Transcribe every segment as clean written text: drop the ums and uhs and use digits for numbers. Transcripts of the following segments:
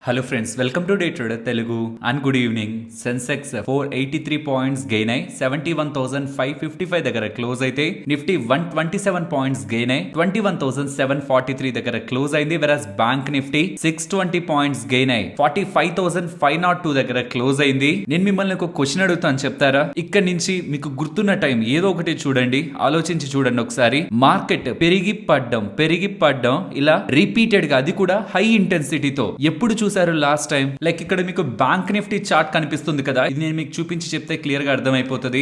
Hello friends, welcome to day trader Telugu and good evening. Sensex 483 points gain అయి 71,555 దగ్గర close అయితే, Nifty 127 points gain అయి 21,743 దగ్గర క్లోజ్ అయింది. వెరస్ బ్యాంక్ నిఫ్టీ 620 పాయింట్స్ గెయిన్ అయి 45,502 దగ్గర క్లోజ్ అయింది. నేను మిమ్మల్ని ఒక క్వశ్చన్ అడుగుతాను, చెప్తారా? ఇక్కడ నుంచి మీకు గుర్తున్న టైం ఏదో ఒకటి చూడండి, ఆలోచించి చూడండి ఒకసారి. మార్కెట్ పెరిగి పడ్డం ఇలా రిపీటెడ్ గా, అది కూడా హై ఇంటెన్సిటీతో ఎప్పుడు చూసారు లాస్ట్ టైం? లైక్ ఇక్కడ మీకు బ్యాంక్ నిఫ్టీ చార్ట్ కనిపిస్తుంది కదా, ఇది నేను మీకు చూపించి చెప్తే క్లియర్ గా అర్థమైపోతుంది.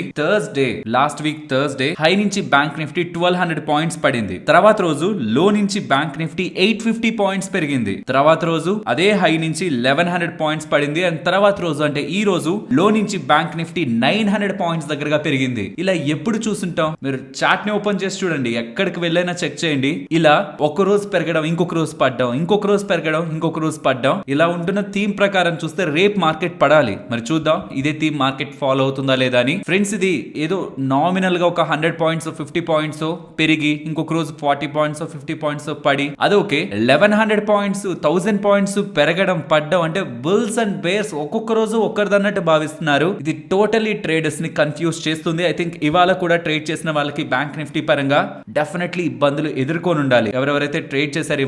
లాస్ట్ వీక్ థర్స్డే హై నుంచి బ్యాంక్ నిఫ్టీ 1200 పాయింట్స్ పడింది. తర్వాత రోజు లో నుంచి బ్యాంక్ నిఫ్టీ 850 పాయింట్స్ పెరిగింది. తర్వాత రోజు అదే హై నుంచి 1100 పాయింట్స్ పడింది. అండ్ తర్వాత రోజు అంటే ఈ రోజు లో నుంచి బ్యాంక్ నిఫ్టీ 900 పాయింట్స్ దగ్గరగా పెరిగింది. ఇలా ఎప్పుడు చూసుంటాం? మీరు చార్ట్ ని ఓపెన్ చేసి చూడండి, ఎక్కడికి వెళ్ళైనా చెక్ చేయండి. ఇలా ఒక రోజు పెరగడం, ఇంకొక రోజు పడ్డం, ఇంకొక రోజు పెరగడం, ఇంకొక రోజు పడ్డం, ఇలా ఉంటున్న థీమ్ ప్రకారం చూస్తే రేపు మార్కెట్ పడాలి. మరి చూద్దాం ఇదే థీమ్ మార్కెట్ ఫాలో అవుతుందా లేదా అని. ఫ్రెండ్స్, ఇది ఏదో నామినల్ గా ఒక 100 పాయింట్స్ 50 పాయింట్స్ పెరిగి ఇంకొక రోజు 40 పాయింట్స్ 50 పాయింట్స్ పడి, అదొకే 1100 పాయింట్స్ 1000 పాయింట్స్ పెరగడం పడ్డం అంటే బుల్స్ అండ్ బేర్స్ ఒక్కొక్క రోజు ఒక్కరిదన్నట్టు భావిస్తున్నారు. ఇది టోటలీ ట్రేడర్స్ ని కన్ఫ్యూజ్ చేస్తుంది. ఐ థింక్ ఇవాళ కూడా ట్రేడ్ చేసిన వాళ్ళకి బ్యాంక్ నిఫ్టీ పరంగా డెఫినెట్లీ ఇబ్బందులు ఎదుర్కొని ఉండాలి. ఎవరెవరైతే ట్రేడ్ చేశారు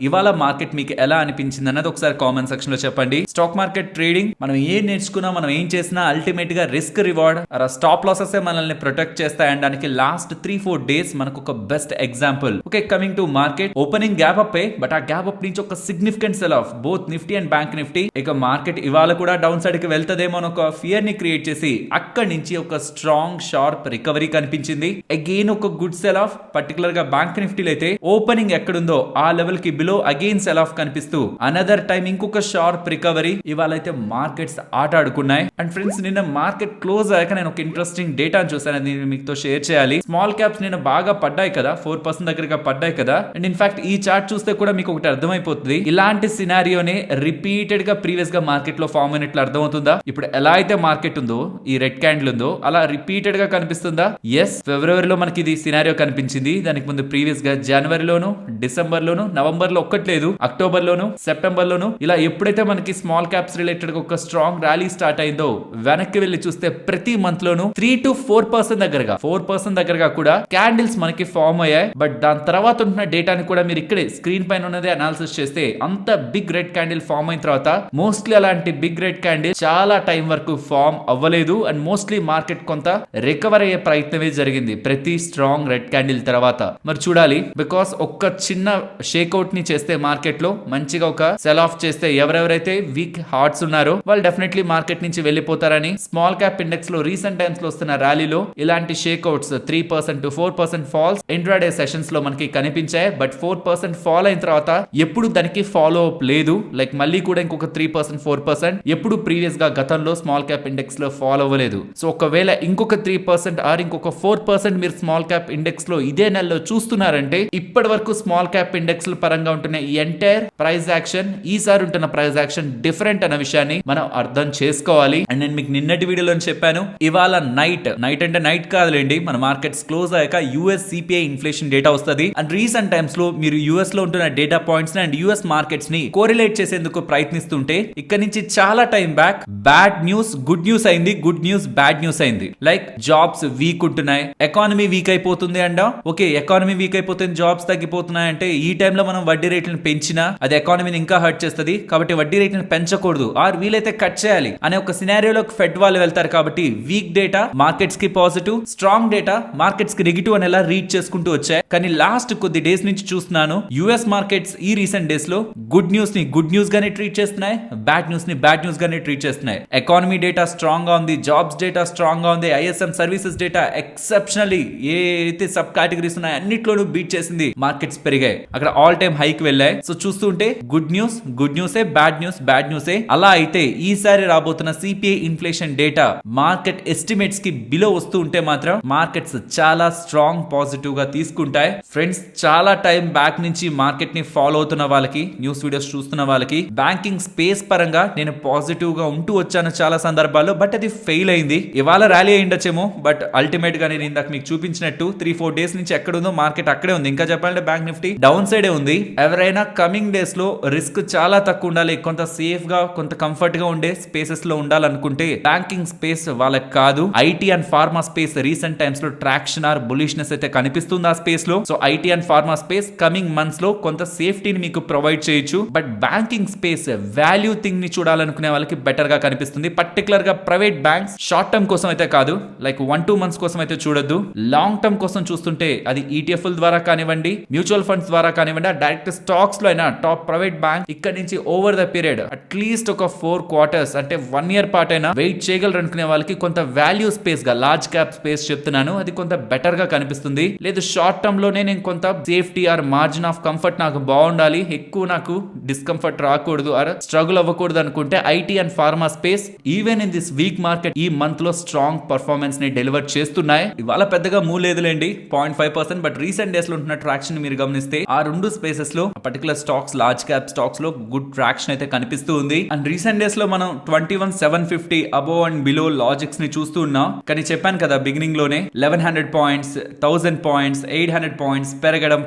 ఇవాళ మార్కెట్ మీకు ఎలా అనిపించింది అన్నది ఒకసారి కామెంట్ సెక్షన్ లో చెప్పండి. స్టాక్ మార్కెట్ ట్రేడింగ్ మనం ఏం నేర్చుకున్నా, మనం ఏం చేసినా అల్టిమేట్ గా రిస్క్ రివార్డ్ స్టాప్ లాసెస్ మనల్ని ప్రొటెక్ట్ చేస్తాయనడానికి లాస్ట్ 3-4 డేస్ మనకు ఒక best example. Okay, coming to market, opening gap up, but ఆ గ్యాప్ అప్ నుంచి ఒక significant cell of both Nifty and bank Nifty. ఇక మార్కెట్ ఇవాళ కూడా డౌన్ సైడ్ కి వెళ్తదేమో అని ఒక ఫియర్ ని క్రియేట్ చేసి అక్కడి నుంచి ఒక స్ట్రాంగ్ షార్ప్ రికవరీ కనిపించింది. అగైన్ ఒక గుడ్ సెల్ ఆఫ్, పర్టికులర్ గా బ్యాంక్ నిఫ్టీలో అయితే ఓపెనింగ్ ఎక్కడుందో ఆ లెవెల్ కి బిలో అగైన్ సెల్ ఆఫ్ కనిపిస్తూ అనదర్ టైం ఇంకొక షార్ప్ రికవరీ. ఇవాళ అయితే మార్కెట్స్ ఆట ఆడుకున్నాయి. అండ్ ఫ్రెండ్స్, నిన్న మార్కెట్ క్లోజ్ అయ్యాక నేను ఒక ఇంట్రెస్టింగ్ డేటా చూసాను, అది మీతో షేర్ చేయాలి. స్మాల్ క్యాప్స్ నిన్న బాగా పడ్డాయి కదా, 4% దగ్గరగా పడ్డాయి కదా. అండ్ ఇన్ఫాక్ట్ ఈ చార్ట్ చూస్తే కూడా మీకు ఒకటి అర్థమైపోతుంది, ఇలాంటి సినారియోనే రిపీటెడ్ గా ప్రీవియస్ గా మార్కెట్ లో ఫామ్ అయినట్లు అర్థమవుతుందా? ఇప్పుడు ఎలా అయితే మార్కెట్ ఉందో, ఈ రెడ్ క్యాండిల్ ఉందో, అలా రిపీటెడ్ గా కనిపిస్తుందా? ఎస్, ఫిబ్రవరిలో మనకి ఇది సినారియో కనిపించింది. దానికి ముందు ప్రీవియస్ గా జనవరిలోను, డిసెంబర్ లోను, నవంబర్ లో ఒక్కట్లేదు, అక్టోబర్ లోను, సెప్టెంబర్ లోను, ఇలా ఎప్పుడైతే మనకి స్మాల్ క్యాప్స్ రిలేటెడ్ ఒక స్ట్రాంగ్ ర్యాలీ స్టార్ట్ అయిందో, వెనక్కి వెళ్లి చూస్తే ప్రతి మంత్ లోను 3-4% దగ్గరగా 4% దగ్గరగా కూడా క్యాండిల్స్ మనకి ఫామ్ అయ్యాయి. బట్ దాని తర్వాత ఉంటున్న డేటాని కూడా మీరు ఇక్కడే స్క్రీన్ పైన ఉన్నదే అనాలిసిస్ చేస్తే, అంత బిగ్ రెడ్ క్యాండిల్ ఫామ్ అయిన తర్వాత మోస్ట్లీ అలాంటి బిగ్ రెడ్ క్యాండిల్ చాలా టైం వరకు ఫామ్ అవ్వలేదు. అండ్ మోస్ట్లీ మార్కెట్ కొంత రికవర్ అయ్యే ప్రయత్నమే జరిగింది ప్రతి స్ట్రాంగ్ రెడ్ క్యాండిల్ తర్వాత. మరి చూడాలి, బికాస్ ఒక్క చిన్న షేక్అవుట్ ని చేస్తే మార్కెట్ లో మంచిగా ఒక సెల్ ఆఫ్ చేస్తే ఎవరెవరైతే వీక్ హార్ట్స్ ఉన్నారో వాళ్ళు డెఫినెట్లీ మార్కెట్ నుంచి వెళ్ళిపోతారని స్మాల్ క్యాప్ ఇండెక్స్ లో రీసెంట్ టైమ్స్ లో వస్తున్న ర్యాలీలో ఇలాంటి షేక్అవుట్స్ 3%-4% ఫాల్స్ ఇంట్రాడే సెషన్స్ లో మనకి కనిపించాయి. బట్ 4% ఫాల్ అయిన తర్వాత ఎప్పుడు దానికి ఫాలో అప్ లేదు. లైక్ మళ్ళీ కూడా ఇంకొక 3%-4% ఎప్పుడు ప్రీవియస్ గా గతంలో స్మాల్ క్యాప్ ఇండెక్స్ లో ఫాలో అవ్వలేదు. సో ఒకవేళ ఇంకొక 3% ఆర్ ఇంకొక 4% మీరు స్మాల్ క్యాప్ ఇండెక్స్ లో ఇదే నెలలో చూస్తున్నారంటే, ఇప్పటి వరకు స్మాల్ క్యాప్ ఇండెక్స్ పరంగా ఉంటున్న ఈ ఎంటైర్ ప్రైస్ యాక్షన్, ఈసారి ఉంటున్న ప్రైస్ యాక్షన్ డిఫరెంట్ అన్న విషయాన్ని మనం అర్థం చేసుకోవాలి. అండ్ నేను మీకు నిన్నటి వీడియోలో చెప్పాను, ఇవాళ నైట్ అంటే నైట్ కాదులేండి, మన మార్కెట్స్ క్లోజ్ అయ్యాక యూఎస్ సిపిఐ ఇన్ఫ్లేషన్ డేటా వస్తుంది. అండ్ రీసెంట్ టైమ్స్ లో మీరు యూఎస్ లో ఉంటున్న data points and US markets ని కోరిలేట్ చేసేందుకు ప్రయత్నిస్తుంటే, ఇక్కడ నుంచి చాలా time back bad news good news అయింది, గుడ్ న్యూస్ బ్యాడ్ న్యూస్ అయింది. లైక్ జాబ్స్ వీక్ ఉంటున్నాయి, ఎకానమీ వీక్ అయిపోతుంది అండ్ ఓకే, ఎకానమీ వీక్ అయిపోతుంది, జాబ్స్ తగ్గిపోతున్నాయి అంటే ఈ టైంలో మనం వడ్డీ రేట్లను పెంచినా అది ఎకానమీని ఇంకా హర్ట్ చేస్తుంది. కాబట్టి వడ్డీ రేట్లను పెంచకూడదు, ఆర్ వీలైతే కట్ చేయాలి అనే ఒక సినారియోలో ఫెడ్ వాళ్ళు వెళ్తారు. కాబట్టి వీక్ డేటా మార్కెట్స్ కి పాజిటివ్, స్ట్రాంగ్ డేటా మార్కెట్స్ కి నెగిటివ్ అని ఎలా రీడ్ చేసుకుంటూ వచ్చాయి. కానీ లాస్ట్ కొద్ది డేస్ నుంచి చూస్తున్నాను, యుఎస్ మార్కెట్స్ ఈ రీసెంట్ డేస్ లో గుడ్ న్యూస్ ని గుడ్ న్యూస్ గానే ట్రీట్ చేస్తున్నాయి, బ్యాడ్ న్యూస్ ని బ్యాడ్ న్యూస్ గానే ట్రీట్ చేస్తున్నాయి. ఎకానమీ డేటా స్ట్రాంగ్ గా ఉంది, జాబ్స్ డేటా స్ట్రాంగ్ గా ఉంది, ఐఎస్ఎం సర్వీసెస్ డేటా ఎక్సెప్షనల్లీ ఏ అయితే సబ్ కేటగిరీస్ ఉన్నాయి అన్నిట్లోనూ బీట్ చేసింది, మార్కెట్స్ పెరిగాయి, అక్కడ ఆల్ టైమ్ హైక్ వెళ్ళాయి. సో చూస్తుంటే గుడ్ న్యూసే, బ్యాడ్ న్యూసే. అలా అయితే ఈసారి రాబోతున్న CPI inflation data market estimates కి బిలో వస్తూ ఉంటే మాత్రం మార్కెట్స్ చాలా స్ట్రాంగ్ పాజిటివ్ గా తీసుకుంటాయి. ఫ్రెండ్స్, చాలా టైం బ్యాక్ నుంచి మార్కెట్ ని ఫాలో అవుతున్న వాళ్ళకి, న్యూస్ వీడియోస్ చూస్తున్న వాళ్ళకి బ్యాంకింగ్ స్పేస్ పరంగా నేను పాజిటివ్ గా ఉంటూ వచ్చాను చాలా సందర్భాల్లో. బట్ అది ఫెయిల్ అయింది. ఇవాళ ర్యాలీ అయిండొచ్చేమో, బట్ అల్టిమేట్ గా నేను ఇందాక మీకు చూపించినట్టు 3-4 డేస్ నుంచి ఎక్కడుందో మార్కెట్ అక్కడే ఉంది. ఇంకా చెప్పాలంటే బ్యాంక్ నిఫ్టీ డౌన్ సైడే ఉంది. ఎవరైనా కమింగ్ డేస్ లో రిస్క్ చాలా తక్కువ తక్కువ ఉండాలి, కొంత సేఫ్ గా కొంత కంఫర్ట్ గా ఉండే స్పేసెస్ లో ఉండాలనుకుంటే బ్యాంకింగ్ స్పేస్ వాళ్ళకి కాదు. IT and pharma space recent times లో ట్రాక్షన్ ఆర్ బులిష్నెస్ అయితే కనిపిస్తుంది ఆ స్పేస్ లో. So IT and pharma space coming months లో కొంత సేఫ్టీని మీకు ప్రొవైడ్ చేయొచ్చు. But banking space value thing ని చూడాలనుకునే వాళ్ళకి బెటర్ గా కనిపిస్తుంది. పర్టికులర్ గా ప్రైవేట్ బ్యాంక్స్ షార్ట్ టర్మ్ కోసం అయితే కాదు, లైక్ 1-2 months కోసం అయితే చూడొద్దు. లాంగ్ టర్మ్ కోసం చూస్తుంటే అది ఈటీఎఫ్ ద్వారా కానివ్వండి, మ్యూచువల్ ఫండ్స్ ద్వారా కానివ్వండి, డైరెక్ట్ స్టాక్స్ లో అయినా టాప్ ప్రైవేట్ బ్యాంక్ ఇక్కడ నుంచి ఓవర్ ద పీరియడ్ అట్లీస్ట్ ఒక 4 quarters అంటే 1 year పాటు అయినా వెయిట్ చేయగలరు అనుకునే వాళ్ళకి కొంత వాల్యూ స్పేస్ గా, లార్జ్ క్యాప్ స్పేస్ చెప్తున్నాను, అది కొంత బెటర్ గా కనిపిస్తుంది. లేదు షార్ట్ టర్మ్ లోనే నేను కొంత safety or margin of comfort నాకు బాగుండాలి, ఎక్కువ నాకు డిస్కంఫర్ట్ రాకూడదు ఆర్ స్ట్రగుల్ అవ్వకూడదు అనుకుంటే IT and pharma space even in this week market ఈ మంత్ లో స్ట్రాంగ్ పర్ఫార్మెన్స్ ని డెలివర్ చేస్తున్నాయి. ఇవాళ పెద్దగా మూవ్ లేదులేండి, 0.5%. బట్ రీసెంట్ డేస్ లో ఉంటున్న ట్రాక్షన్ మీరు గమనిస్తే ఆ రెండు స్పేసెస్ లో particular stocks, large cap stocks లో గుడ్ ట్రాక్షన్ అయితే కనిపిస్తూ ఉంది. అండ్ రీసెంట్ డేస్ లో మనం 21,750 అబోవ్ అండ్ బిలో లాజిక్స్ ని చూస్తూ ఉన్నాం. కానీ చెప్పాను కదా బిగినింగ్ లోనే 1100 points, 1000 points, 800 points పెరగడం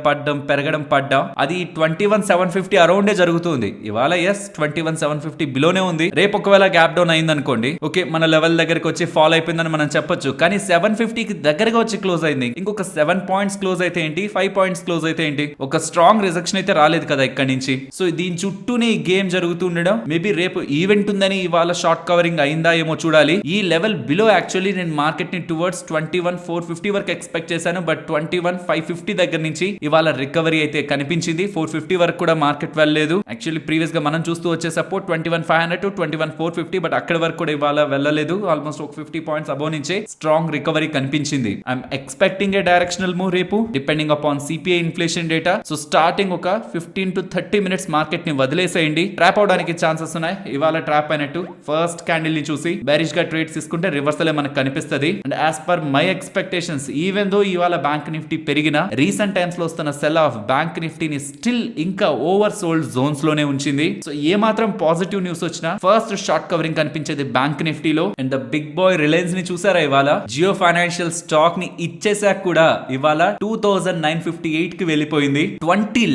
పడ్డం అది 21,750 అరౌండే జరుగుతుంది. ఇవాళ 21,750 బిలోనే ఉంది. రేపు ఒకవేళ గ్యాప్ డౌన్ అయింది అనుకోండి, ఓకే మన లెవెల్ దగ్గరికి వచ్చి ఫాల్ అయిపోయిందని మనం చెప్పొచ్చు. కానీ 750 కి దగ్గరగా వచ్చి క్లోజ్ అయింది. ఇంకొక 7 points క్లోజ్ అయితే ఏంటి, 5 points క్లోజ్ అయితే ఏంటి, ఒక స్ట్రాంగ్ రిజెక్షన్ అయితే రాలేదు కదా ఇక్కడ నుంచి. సో దీని చుట్టూనే ఈ గేమ్ జరుగుతూ ఉండడం, మేబీ రేపు ఈవెంట్ ఉందని ఇవాళ షార్ట్ కవరింగ్ అయిందా ఏమో చూడాలి. ఈ లెవెల్ బిలో యాక్చువల్లీ నేను మార్కెట్ ని టువర్డ్స్ 21,450 వరకు ఎక్స్పెక్ట్ చేశాను. బట్ 21,550 దగ్గర నుంచి ఇవాళ రికవరీ అయితే కనిపించింది. 450 వరకు కూడా మార్కెట్ వెళ్ళలేదు. యాక్చువల్లీ ప్రీవియస్ గా మనం చూస్తూ వచ్చే సపోర్ట్ 21,500 to 21,450, బట్ అక్కడ వరకు కూడా ఇవాళ వెళ్ళలేదు. ఆల్మోస్ట్ ఒక 50 points అబోవ్ నుంచే స్ట్రాంగ్ రికవరీ కనిపించింది. I'm expecting a directional move రేపు depending upon CPI inflation data. So starting ఒక 15 to 30 minutes మార్కెట్ ని వదిలేసేయండి. ట్రాప్ అవడానికి ఛాన్సెస్ ఉన్నాయి. ఇవాళ ట్రాప్ అయినట్టు ఫస్ట్ క్యాండిల్ ని చూసి బేరిష్ గా ట్రేడ్స్ తీసుకుంటే రివర్సల్ మనకు కనిపిస్తుంది. And as per my expectations, even though ఇవాళ బ్యాంక్ నిఫ్టీ పెరిగిన, రీసెంట్ టైమ్స్ లో వస్తున్న సెల్ ఆఫ్ బ్యాంక్ నిఫ్టీని స్టిల్ ఇంకా ఓవర్ సోల్డ్ జోన్స్ లోనే ఉంచింది. సో ఏ మాత్రం పాజిటివ్ న్యూస్ వచ్చినా ఫస్ట్ షార్ట్ కవరింగ్ కనిపించేది బ్యాంక్ నిఫ్టీలో. And the big boy Reliance ని చూసారా, ఇవాళ జియో ఫైనాన్షియల్ స్టాక్ ని ఇచ్చేసాక కూడా ఇవాళ 2,958 కి వెళ్ళిపోయింది. 20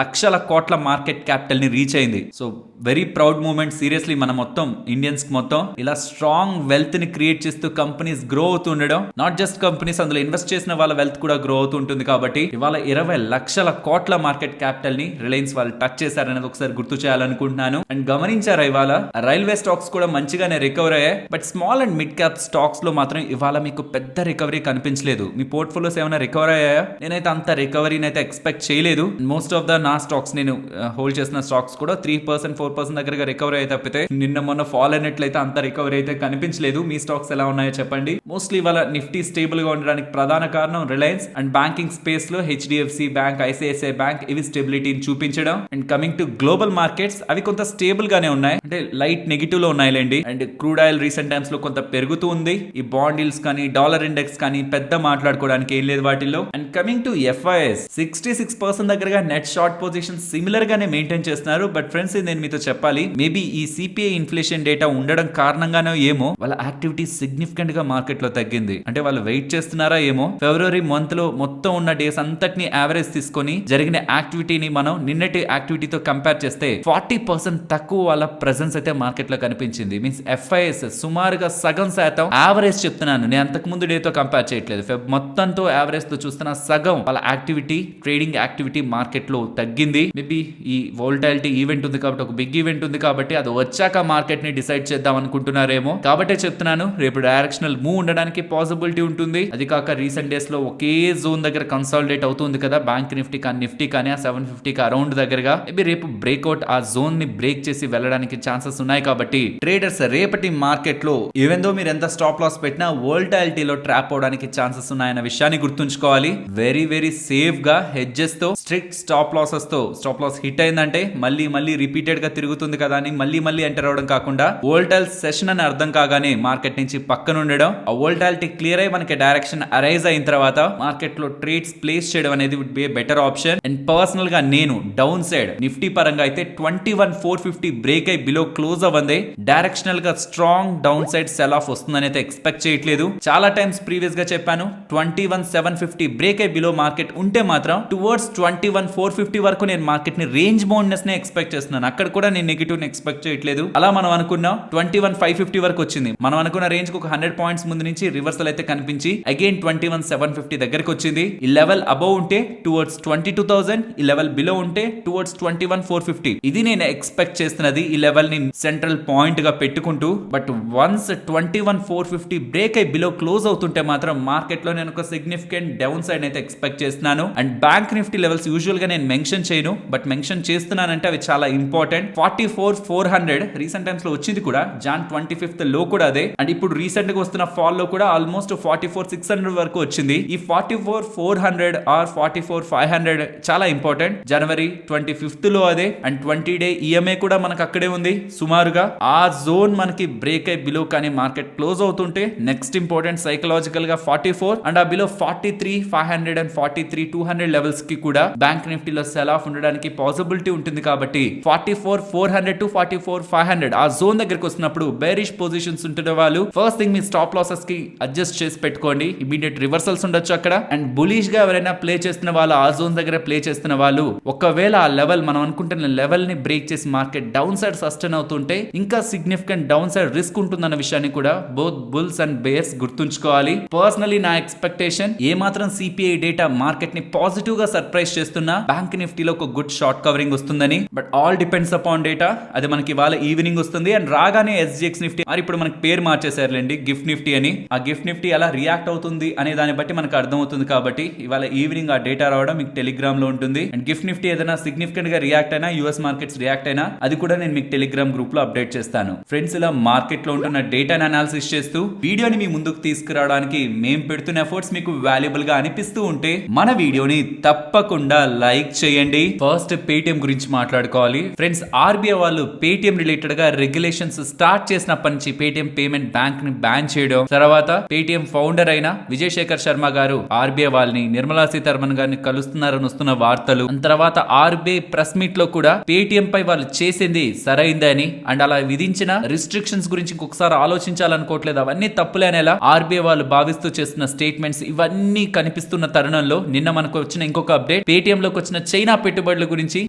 లక్షల కోట్ల మార్కెట్ క్యాపిటల్ ని రీచ్ అయింది. So very proud moment seriously. మన మొత్తం ఇండియన్స్ మొత్తం ఇలా స్ట్రాంగ్ వెల్త్ ని క్రియేట్ చేస్తూ కంపెనీస్ గ్రో అవుతూ ఉండడం, నాట్ జస్ట్ కంపెనీస్, అందులో ఇన్వెస్ట్ చేసిన వాళ్ళ వెల్త్ కూడా గ్రో అవుతూ ఉంటుంది. కాబట్టి ఇవాళ 20 లక్షల కోట్ల మార్కెట్ క్యాపిటల్ ని రిలయన్స్ వాళ్ళు టచ్ చేశారనేది ఒకసారి గుర్తు చేయాలనుకుంటున్నాను. అండ్ గమనించారా ఇవాళ రైల్వే స్టాక్స్ కూడా మంచిగానే రికవర్ అయ్యాయి. But small and mid cap stocks లో మాత్రం ఇవాళ మీకు పెద్ద రికవరీ కనిపించలేదు. మీ పోర్ట్ఫోలియోస్ ఏమైనా రికవర్ అయ్యాయా? నేనైతే అంత రికవరీని అయితే ఎక్స్పెక్ట్ చేయలేదు. మోస్ట్ ఆఫ్ ద నా స్టాక్స్, నేను హోల్డ్ చేసిన స్టాక్స్ కూడా 3%, 4% దగ్గరగా రికవరీ అయితే తప్పితే నిన్న మొన్న ఫాల్ అయినట్లయితే అంత రికవరీ అయితే కనిపించలేదు. మీ స్టాక్స్ ఎలా ఉన్నాయో చెప్పండి. మోస్ట్లీ ఇవాళ నిఫ్టీ స్టేబుల్ గా ఉండడానికి ప్రధాన కారణం రిలయన్స్. అండ్ బ్యాంకింగ్ స్పేస్ లో హెచ్డిఎఫ్సి బ్యాంక్, ఐసిఐసిఐ బ్యాంక్ ఇవి స్టెబిలిటీని చూపించడం. And coming to global markets, అవి కొంత స్టేబుల్ గానే ఉన్నాయి, అంటే లైట్ నెగిటివ్ లో ఉన్నాయిలేండి. And crude oil recent times లో కొంత పెరుగుతూ ఉంది. ఈ బాండ్ డీల్స్ కానీ డాలర్ ఇండెక్స్ కానీ పెద్ద మాట్లాడుకోవడానికి ఏం లేదు వాటిల్లో. అండ్ కమింగ్ టు ఎఫ్ఐఎస్, 66% దగ్గరగా నెట్ షార్ట్ పొజిషన్ సిమిలర్ గానే మెయింటైన్ చేస్తున్నారు. బట్ ఫ్రెండ్స్, నేను మీతో చెప్పాలి, మేబీ ఈ సిపిఐ ఇన్ఫ్లేషన్ డేటా ఉండడం కారణంగానో ఏమో వాళ్ళ యాక్టివిటీ సిగ్నిఫికెంట్ గా మార్కెట్ లో తగ్గింది. అంటే వాళ్ళు వెయిట్ చేస్తున్నారా ఏమో. ఫిబ్రవరి మంత్ లో మొత్తం ఉన్న డేస్ అంతటిని యావరేజ్ తీసుకొని జరిగిన యాక్టివిటీని మనం నిన్నటి యాక్టివిటీతో కంపేర్ చేస్తే 40% తక్కువ వాళ్ళ ప్రెసెన్స్ అయితే మార్కెట్ లో కనిపించింది. మీన్స్ ఎఫ్ఐఎస్ సుమారుగా సగం శాతం యావరేజ్ చెప్తున్నాను, నేను అంతకు ముందు డేతో కంపేర్ చేయట్లేదు. మొత్తంతో యావరేజ్ తో చూస్తున్న సగం వాళ్ళ యాక్టివిటీ, ట్రేడింగ్ యాక్టివిటీ మార్కెట్ లో తగ్గింది. మేబీ ఈ వోల్టాలిటీ ఈవెంట్ ఉంది కాబట్టి, ఒక బిగ్ ఈవెంట్ ఉంది కాబట్టి అది వచ్చాక మార్కెట్ ని డిసైడ్ చేద్దాం అనుకుంటున్నారేమో. కాబట్టే చెప్తున్నాను, రేపు డైరెక్షనల్ మూవ్ ఉండడానికి పాసిబిలిటీ ఉంటుంది. అది కాక రీసెంట్ డేస్ లో ఒకే జోన్ దగ్గర కన్సాలిడేట్ అవుతుంది కదా బ్యాంక్ నిఫ్టీ కానీ నిఫ్టీ కానీ, ఆ 750 కి అరౌండ్ దగ్గరగా. మేబీ రేపు బ్రేక్అవుట్ ఆ జోన్ ని బ్రేక్ చేసి వెళ్ళడానికి ఛాన్సెస్ ఉన్నాయి. కాబట్టి ట్రేడర్స్ రేపటి మార్కెట్ లో ఈవెన్ దో మీరు ఎంత స్టాప్ లాస్ పెట్టినా వోల్టాలిటీలో ట్రాప్ అవడానికి ఛాన్సెస్ ఉన్నాయన్న విషయాన్ని గుర్తుంచుకోవాలి. వెరీ వెరీ సేఫ్ గా హెడ్జెస్ తో, స్ట్రిక్ట్ స్టాప్ లాసెస్ తో, స్టాప్ లాస్ హిట్ అయిందంటే మళ్ళీ రిపీటెడ్ గా తిరుగుతుంది కదా అని మళ్ళీ ఎంటర్ అవడం కాకుండా, వోల్టైల్ సెషన్ అని అర్థం కాగానే మార్కెట్ నుంచి పక్కన ఉండడం, ఆ వోల్టాలిటీ క్లియర్ అయ్యి మనకి డైరెక్షన్ అరైజ్ అయిన తర్వాత మార్కెట్ లో ట్రేడ్స్ ప్లేస్ చేయడం అనేది would be a better option. And personal గా నేను డౌన్ సైడ్ నిఫ్టీ పరంగా అయితే 21,450 బ్రేక్ అయి బిలో క్లోజ్ అవ్వండి. డైరెక్షనల్ గా strong down side cell of వస్తుందని అయితే ఎక్స్పెక్ట్ చేయట్లేదు. చాలా టైమ్స్ ప్రీవియస్ గా చెప్పాను, 21,750 బ్రేక్ అయి బిలో మార్కెట్ ఉంటే మాత్రం టువర్డ్స్ 21,450 వరకు నేను మార్కెట్ ని రేంజ్ బౌండ్ మైనస్ నే ఎక్స్పెక్ట్ చేస్తున్నాను. అక్కడ కూడా నేను నెగిటివ్ ఎక్స్పెక్ట్ చేయట్లేదు. అలా మనం అనుకున్నాం 21,550 వరకు వచ్చింది. మనం అనుకున్న రేంజ్ కు ఒక 100 పాయింట్స్ ముందు నుంచి రివర్సల్ అయితే కనిపించి అగైన్ 21,750 దగ్గరికి వచ్చింది. ఈ లెవెల్ అబౌవ్ ఉంటే టువర్డ్స్ 22,000, ఈ లెవెల్ బిలో ఉంటే టువర్డ్స్ 21,450. ఇది నేను ఎక్స్పెక్ట్ చేస్తున్నది ఈ లెవెల్ ని సెంట్రల్ పాయింట్ గా పెట్టుకుంటూ. బట్ వన్స్ 21,450 బ్రేక్ అయి బిలో క్లోజ్ అవుతుంటే మాత్రం మార్కెట్ లో నేను ఒక సిగ్నిఫికెంట్ డౌన్ సైడ్ అయితే ఎక్స్పెక్ట్ చేస్తున్నాను. And bank Nifty levels usual గా నేను మెన్షన్ చేయను, బట్ మెన్షన్ చేస్తున్నానంటే అవి చాలా ఇంపార్టెంట్. 44,400 రీసెంట్ టైమ్స్ లో వచ్చింది కూడా, జాన్ 25th లో కూడా అదే. అండ్ ఇప్పుడు రీసెంట్ గా వస్తున్న ఫాల్ లో కూడా ఆల్మోస్ట్ 44,600 వరకు వచ్చింది. ఈ 44,400 ఆర్ 44,500 చాలా ఇంపార్టెంట్. జనవరి 25th లో అదే. అండ్ 20-day EMA కూడా మనకు అక్కడే ఉంది సుమారుగా. ఆ జోన్ మనకి బ్రేక్ అయి బిలో కానీ మార్కెట్ క్లోజ్ అవుతుంటే నెక్స్ట్ ఇంపార్టెంట్ సైకలాజికల్ గా 44 అండ్ ఆ బిలో 43,500 అండ్ 43,200 లెవెల్స్ కి కూడా బ్యాంక్ నిఫ్టీలో సెల్ ఆఫ్ ఉండడానికి పాసిబిలిటీ ఉంటుంది. కాబట్టి 44,400 టు 44,500 ఆ జోన్ దగ్గరికి వస్తున్నప్పుడు బేరిష్ పొజిషన్స్ ఉంటున్న వాళ్ళు ఫస్ట్ థింగ్ మీ స్టాప్ లాసెస్ కి అడ్జస్ట్ చేసి పెట్టుకోండి. ఇమీడియట్ రివర్సల్స్ ఉండొచ్చు అక్కడ. అండ్ బులిష్ గా ఎవరైనా ప్లే చేస్తున్న వాళ్ళు, ఆ జోన్ దగ్గర ప్లే చేస్తున్న వాళ్ళు, ఒకవేళ ఆ లెవెల్ మనం అనుకుంటున్న లెవెల్ ని బ్రేక్ చేసి మార్కెట్ డౌన్ సైడ్ సస్టైన్ అవుతుంటే ఇంకా సిగ్నిఫికెంట్ డౌన్ సైడ్ రిస్క్ ఉంటుందన్న విషయాన్ని కూడా బోత్ బుల్స్ అండ్ బేర్స్ గుర్తుంచుకోవాలి. పర్సనలీ నా ఎక్స్పెక్టేషన్ ఏ మాత్రం సిపిఐ డేటా మార్కెట్ ని పాజిటివ్ గా సర్ప్రైజ్ చేస్తున్నా బ్యాంక్ నిఫ్టీలో ఒక గుడ్ షార్ట్ కవరింగ్ వస్తుందని. But all depends upon data. అది మనకి ఇవాళ ఈవినింగ్ వస్తుంది. అండ్ రాగానే SGX నిఫ్టీ మరి ఇప్పుడు మనకి పేరు మార్చేసారులేండి గిఫ్ట్ నిఫ్టీ అని. ఆ గిఫ్ట్ నిఫ్టీ ఎలా రియాక్ట్ అవుతుంది అనే దాన్ని బట్టి మనకు అర్థం అవుతుంది. కాబట్టి ఇవాళ ఈవినింగ్ ఆ డేటా రావడం మీకు టెలిగ్రామ్ లో ఉంటుంది. అండ్ గిఫ్ట్ నిఫ్టీ ఏదైనా సిగ్నిఫికెంట్ గా రియాక్ట్ అయినా, యూఎస్ మార్కెట్స్ రియాక్ట్ అయినా, అది కూడా నేను మీకు టెలిగ్రామ్ గ్రూప్ లో అప్డేట్ చేస్తాను. ఫ్రెండ్స్, ఇలా మార్కెట్ లో ఉంటున్న డేటాను అనాలిసిస్ చేస్తూ వీడియోని మీ ముందుకు తీసుకురావడానికి మేము పెడుతున్న ఎఫర్ట్స్ మీకు వాల్యుబుల్ గా అనిపిస్తూ ఉంటే మన వీడియోని తప్పకుండా లైక్ చేయండి. ఫస్ట్ పేటిఎం గురించి మాట్లాడుకోవాలి. ఫ్రెండ్స్, ఆర్బీఐ వాళ్ళు పేటిఎం రిలేటెడ్ గా రెగ్యులేషన్స్ స్టార్ట్ చేసినప్పటి నుంచి పేటిఎం పేమెంట్ బ్యాంక్ ని బ్యాన్ చేయడం, తర్వాత పేటిఎం ఫౌండర్ అయిన విజయ్ శేఖర్ శర్మ గారు ఆర్బీఐ వాళ్ళని, నిర్మలా సీతారామన్ గారిని కలుస్తున్నారని వస్తున్న వార్తలు, తర్వాత ఆర్బీఐ ప్రెస్ మీట్ లో కూడా పేటిఎం పై వాళ్ళు చేసింది సరైందని అండ్ అలా విధించిన రిస్ట్రిక్షన్స్ గురించి ఇంకొకసారి ఆలోచించాలనుకోవట్లేదు, అవన్నీ తప్పులే అనేలా ఆర్బీఐ వాళ్ళు భావిస్తూ చేస్తున్న స్టేట్మెంట్స్ ఇవన్నీ కనిపిస్తున్న తరుణంలో నిన్న మనకు వచ్చిన ఇంకొక అప్డేట్, పేటిఎం లోకి వచ్చిన చైనా పెట్టుబడుల గురించి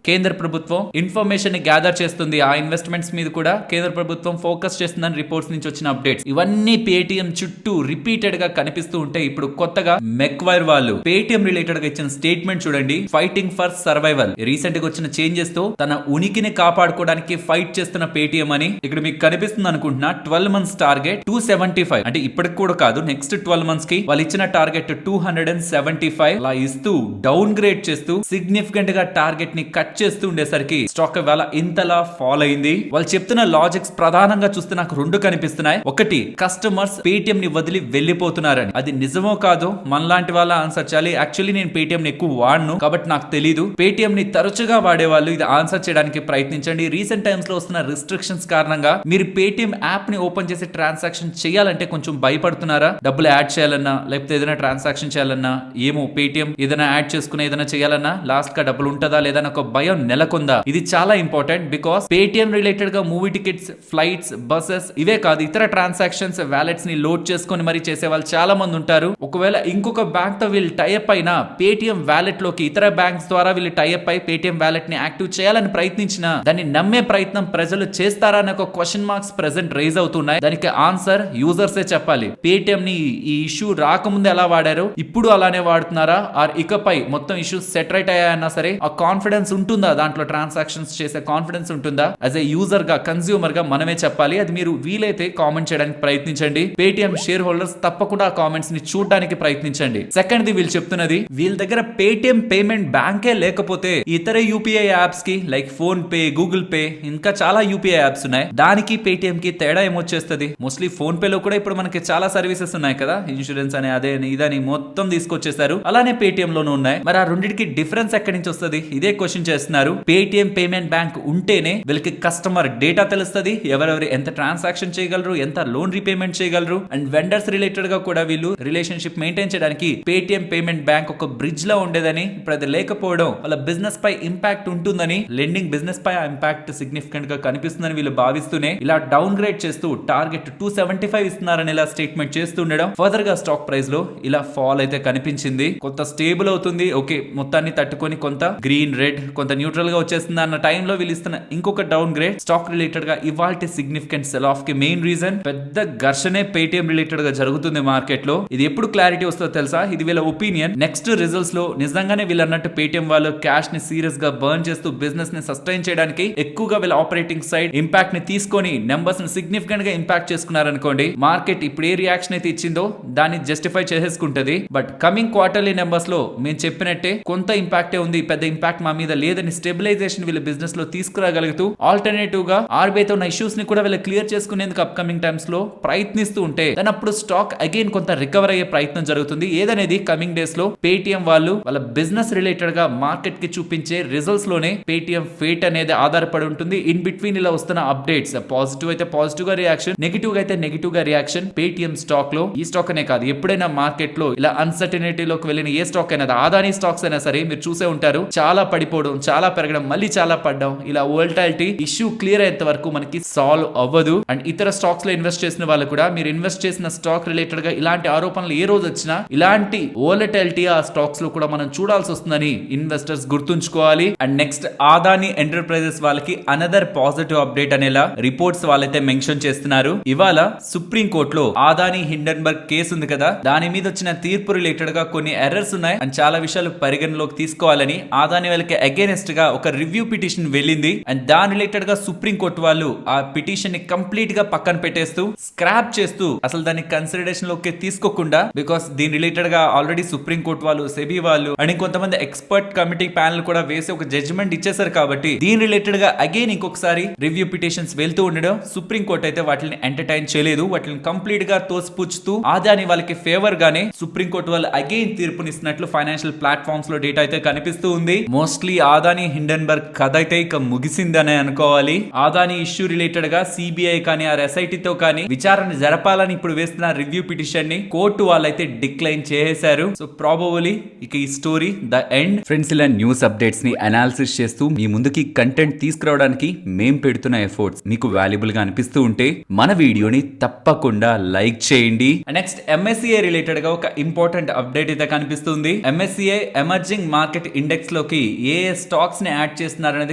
కేంద్ర ప్రభుత్వం ఇన్ఫర్మేషన్ ని గ్యాదర్ చేస్తుంది. ఆ ఇన్వెస్ట్మెంట్స్ మీద కూడా కేంద్ర ప్రభుత్వం ఫోకస్ చేస్తుందని రిపోర్ట్స్ నుంచి వచ్చిన అప్డేట్స్ ఇవన్నీ పేటిఎం చుట్టూ రిపీటెడ్ గా కనిపిస్తూ ఉంటే ఇప్పుడు కొత్తగా మెక్వైర్ వాళ్ళు పేటిఎం రిలేటెడ్ గా ఇచ్చిన స్టేట్మెంట్ చూడండి. Fighting for survival. రీసెంట్ గా వచ్చిన చేంజెస్ తో తన ఉనికిని కాపాడుకోవడానికి ఫైట్ చేస్తున్న పేటిఎం అని ఇక్కడ మీకు కనిపిస్తుంది అనుకుంటున్నా. 12 months టార్గెట్ 275, అంటే ఇప్పటికి కూడా కాదు, నెక్స్ట్ 12 months కి వాళ్ళు ఇచ్చిన టార్గెట్ 275 అలా ఇస్తూ డౌన్ గ్రేడ్ చేస్తూ సిగ్నిఫికెంట్ గా టార్గెట్ ని కట్ చేస్తూ ఉండేసరికి స్టాక్ ఇవాళ ఇంతలా ఫాల్ అయింది. వాళ్ళు చెప్తున్న లాజిక్స్ ప్రధానంగా చూస్తే నాకు రెండు కనిపిస్తున్నాయి. ఒకటి, కస్టమర్స్ పేటిఎం ని వదిలి వెళ్లిపోతున్నారని. అది నిజమో కాదో మనలాంటి వాళ్ళ ఆన్సర్ చేయాలి. యాక్చువల్లీ నేను పేటిఎం ని ఎక్కువ వాడను కాబట్టి నాకు తెలీదు. పేటిఎం ని తరచుగా వాడేవాళ్ళు ఇది ఆన్సర్ చేయడానికి ప్రయత్నించండి. రీసెంట్ టైమ్స్ లో వస్తున్న రిస్ట్రిక్షన్స్ కారణంగా మీరు పేటిఎం యాప్ ని ఓపెన్ చేసి ట్రాన్సాక్షన్ చేయాలంటే కొంచెం భయపడుతున్నారా? డబ్బులు యాడ్ చేయాలన్నా, లేకపోతే ఏదైనా ట్రాన్సాక్షన్ చేయాలన్నా, ఏమో పేటిఎం ఏదైనా యాడ్ చేసుకుని ఏదైనా చేయాలన్నా లాస్ట్ గా డబ్బులు ఉంటుందా లేదా ఒక భయం నెలకొందా? ఇది చాలా ఇంపార్టెంట్. బికాస్ పేటిఎం రిలేటెడ్ గా మూవీ టికెట్స్, ఫ్లైట్స్, బస్సెస్ ఇవే కాదు ఇతర ట్రాన్సాక్షన్స్ వాలెట్స్ ని లోడ్ చేసుకుని మరి చేసే వాళ్ళు చాలా మంది ఉంటారు. ఒకవేళ ఇంకొక బ్యాంక్ తో వీళ్ళు టైఅప్ అయినా పేటిఎం వాలెట్ లోకి ఇతర బ్యాంక్స్ ద్వారా వీళ్ళు టైఅప్ అయి పేటిఎం వాలెట్ ని యాక్టివ్ చేయాలని ప్రయత్నించినా దాన్ని నమ్మే ప్రయత్నం ప్రజలు చేస్తారా అనే ఒక క్వశ్చన్ మార్క్స్ ప్రెసెంట్ రైజ్ అవుతున్నాయి. దానికి ఆన్సర్ యూజర్సే చెప్పాలి. పేటిఎం ని ఈ ఇష్యూ రాకముందు ఎలా వాడారో ఇప్పుడు అలానే వాడుతున్నారా? ఆర్ ఇకపై మొత్తం ఇష్యూస్ సెటరైట్ అయ్యాయన్నా సరే ఆ కాన్ఫిడెన్స్ ఉంటుందా? దాంట్లో ట్రాన్సాక్షన్స్ చేసే కాన్ఫిడెన్స్ ఉంటుందా? యాజ్ ఏ యూజర్ గా, కన్స్యూమర్ గా మనమే చెప్పాలి. అది మీరు వీలైతే కామెంట్ చేయడానికి ప్రయత్నించండి. పేటిఎం షేర్ హోల్డర్స్ తప్పకుండా ఆ కామెంట్స్ ని చూడడానికి ప్రయత్నించండి. సెకండ్ ది వీళ్ళు చెప్తున్నది, వీళ్ళ దగ్గర పేటిఎం పేమెంట్ బ్యాంకే లేకపోతే ఇతర యూపీఐ యాప్స్ కి like phone pay, Google pay, ఇంకా చాలా యూపీఐ యాప్స్ ఉన్నాయి. దానికి పేటిఎం కి తేడా ఏమొచ్చేస్తుంది? మోస్ట్లీ ఫోన్ పే లో కూడా ఇప్పుడు మనకి చాలా సర్వీసెస్ ఉన్నాయి కదా, ఇన్సూరెన్స్ అని అదే ఇదని మొత్తం తీసుకొచ్చేసారు. అలానే పేటిఎం లోనూ ఉన్నాయి. మరి ఆ రెండింటికి డిఫరెన్స్ ఎక్కడి నుంచి వస్తుంది? ఇదే క్వశ్చన్ చేస్తున్నారు. పేటిఎం పేమెంట్ బ్యాంక్ ఉంటేనే వీళ్ళకి కస్టమర్ డేటా తెలుస్తుంది, ఎవరెవరు ఎంత ట్రాన్సాక్షన్ చేయగలరు, ఎంత లోన్ రీపేమెంట్ చేయగలరు. అండ్ వెండర్స్ రిలేటెడ్ గా కూడా వీళ్ళు రిలేషన్షిప్ మెయింటైన్ చేయడానికి పేటిఎం పేమెంట్ బ్యాంక్ ఒక బ్రిడ్జ్ లా ఉండేదని, ఇప్పుడు అది లేకపోవడం వాళ్ళ బిజినెస్ పై ఇంపాక్ట్ ఉంటుందని, లెండింగ్ బిజినెస్ పై ఇంపాక్ట్ సిగ్నిఫికెంట్ గా కనిపిస్తుందని వీళ్ళు భావిస్తూనే ఇలా డౌన్ గ్రేడ్ చేస్తూ టార్గెట్ 275 ఇస్తున్నారని ఇలా స్టేట్మెంట్ చేస్తూ ఉండడం ఫర్దర్ గా స్టాక్ ప్రైస్ లో ఇలా ఫాల్ అయితే కనిపించింది. కొంత స్టేబుల్ అవుతుంది, ఓకే, మొత్తాన్ని తట్టుకొని కొంత గ్రీన్, రెడ్, కొంత న్యూట్రల్ గా గా వచ్చేస్తుంది అన్న టైంలో వీళ్ళు ఇస్తున్న ఇంకొక డౌన్ గ్రేడ్ స్టాక్ రిలేటెడ్ గా ఇవాల్టి సిగ్నిఫికెంట్ సెల్ ఆఫ్ కి మెయిన్ రీజన్ పెద్ద ఘర్షణే పేటిఎం రిలేటెడ్ గా జరుగుతుంది మార్కెట్ లో. ఇది ఎప్పుడు క్లారిటీ వస్తుందో తెలుసా? ఇది వీళ్ళ ఒపీనియన్. నెక్స్ట్ రిజల్ట్స్ లో నిజంగానే వీళ్ళు అన్నట్టు పేటిఎం వాళ్ళు క్యాష్ ని సీరియస్ గా బర్న్ చేస్తూ బిజినెస్ ని సస్టైన్ చేయడానికి ఎక్కువగా వీళ్ళ ఆపరేటింగ్ సైడ్ ఇంపాక్ట్ ని తీసుకొని నెంబర్స్ ని సిగ్నిఫికెంట్ గా ఇంపాక్ట్ చేసుకున్నారనుకోండి, మార్కెట్ ఇప్పుడు ఏ రియాక్షన్ అయితే ఇచ్చిందో దాన్ని జస్టిఫై చేసేసుకుంటది. బట్ కమింగ్ క్వార్టర్లీ నెంబర్స్ లో మేము చెప్పినట్టే కొంత ఇంపాక్టే ఉంది, పెద్ద ఇంపాక్ట్ మా మీద లేదని స్టెబిలైజేషన్ వీళ్ళ బిజినెస్ లో తీసుకురాగలుగుతూ ఆల్టర్నేటివ్ గా ఆర్బీఐ తో ఉన్న ఇష్యూస్ ని కూడా వీళ్ళు క్లియర్ చేసుకునేందుకు అప్కమింగ్ టైమ్స్ లో ప్రయత్నిస్తూ ఉంటే దాని అప్పుడు స్టాక్ అగైన్ కొంత రికవర్ అయ్యే ప్రయత్నం జరుగుతుంది. ఏదనేది కమింగ్ డేస్ లో పేటిఎం వాళ్ళు వాళ్ళ బిజినెస్ రిలేటెడ్ గా మార్కెట్ కి చూపించే రిజల్ట్స్ లోనే పేటిఎం ఫేట్ అనేది ఆధారపడి ఉంటుంది. ఇన్ బిట్వీన్ ఇలా వస్తున్న అప్డేట్స్ పాజిటివ్ అయితే పాజిటివ్ గా రియాక్షన్, నెగిటివ్ గా అయితే నెగిటివ్ గా రియాక్షన్ పేటిఎం స్టాక్ లో. ఈ స్టాక్ అనే కాదు, ఎప్పుడైనా మార్కెట్ లో ఇలా అన్సర్టనిటీలోకి వెళ్ళిన ఏ స్టాక్ అయినా, అదానీ స్టాక్స్ అయినా సరే మీరు చూసే ఉంటారు, చాలా పడిపోవడం, చాలా పెరగడం, మళ్ళీ చాలా పడ్డం, ఇలా వోల్టాలిటీ ఇష్యూ క్లియర్ అయ్యేంత వరకు మనకి సాల్వ్ అవ్వదు. అండ్ ఇతర స్టాక్స్ లో ఇన్వెస్ట్ చేసిన వాళ్ళు కూడా మీరు ఇన్వెస్ట్ చేసిన స్టాక్ రిలేటెడ్ గా ఇలాంటి ఆరోపణలు ఏ రోజు వచ్చినా ఇలాంటి వోలటాలిటీ ఆ స్టాక్స్ లో కూడా మనం చూడాల్సి వస్తుందని ఇన్వెస్టర్స్ గుర్తుంచుకోవాలి. అండ్ నెక్స్ట్ అదానీ ఎంటర్ప్రైజెస్ వాళ్ళకి అనదర్ పాజిటివ్ అప్డేట్ అనేలా రిపోర్ట్స్ వాళ్ళైతే మెన్షన్ చేస్తున్నారు. ఇవాళ సుప్రీం కోర్టులో అదానీ హిండెన్బర్గ్ కేసు ఉంది కదా, దాని మీద వచ్చిన తీర్పు రిలేటెడ్ గా కొన్ని ఎర్రర్స్ ఉన్నాయి అండ్ చాలా విషయాలు పరిగణలోకి తీసుకోవాలని అదానీ వాళ్ళకి అగైనెస్ట్ గా ఒక రివ్యూ పిటిషన్ వెళ్ళింది. అండ్ దాని రిలేటెడ్ గా సుప్రీం కోర్టు వాళ్ళు ఆ పిటిషన్ ని కంప్లీట్ గా పక్కన పెట్టేస్తూ స్క్రాప్ చేస్తూ అసలు దాన్ని కన్సిడరేషన్ లోకి తీసుకోకుండా, బికాస్ దీని రిలేటెడ్ గా ఆల్రెడీ సుప్రీం కోర్టు వాళ్ళు, సెబీ వాళ్ళు అండ్ ఇంకొంతమంది ఎక్స్పర్ట్ కమిటీ ప్యానల్ కూడా వేసి ఒక జడ్జిమెంట్ ఇచ్చేసారు. కాబట్టి దీని రిలేటెడ్ గా అగైన్ ఇంకొకసారి రివ్యూ పిటిషన్స్ వెళ్తూ ఉండడం సుప్రీం కోర్టు అయితే వాటిని ఎంటర్టైన్ చేయలేదు. వాటిని కంప్లీట్ గా తోసిపుచ్చుతూ అదానీ వాళ్ళకి ఫేవర్ గానే సుప్రీం కోర్టు వాళ్ళు అగైన్ తీర్పునిస్తున్నట్లు ఫైనాన్షియల్ ప్లాట్ఫామ్స్ లో డేటా అయితే కనిపిస్తూ ఉంది. మోస్ట్లీ అదానీ హిండెన్బర్గ్ కథ అయితే ఇక ముగిసిందనే అనుకోవాలి. అదానీ ఇష్యూ రిలేటెడ్ గా సిబిఐ కానీ ఆ ఎస్ఐటి తో కానీ విచారణ జరపాలని ఇప్పుడు వేస్తున్న రివ్యూ పిటిషన్ ని కోర్టు వాళ్ళైతే డిక్లైన్ చేశారు. సో ప్రాబబులీ ఇక ఈ స్టోరీ ద ఎండ్. ఫ్రెండ్స్, ఇలా న్యూస్ అప్డేట్స్ ని అనాలిసిస్ చేస్తూ మీ ముందుకి కంటెంట్ తీసుకురావడానికి మేం పెడుతున్న ఎఫర్ట్స్ మీకు వాల్యుబుల్ గా అనిపిస్తూ ఉంటే మన వీడియోని తప్పకుండా లైక్ చేయండి. నెక్స్ట్ ఎంఎస్సిఐ రిలేటెడ్ గా ఒక ఇంపార్టెంట్ అప్డేట్ అయితే కనిపిస్తుంది. ఎంఎస్సిఐ ఎమర్జింగ్ మార్కెట్ ఇండెక్స్ లోకి ఏ స్టాక్స్ ని యాడ్ చేస్తున్నారు అనేది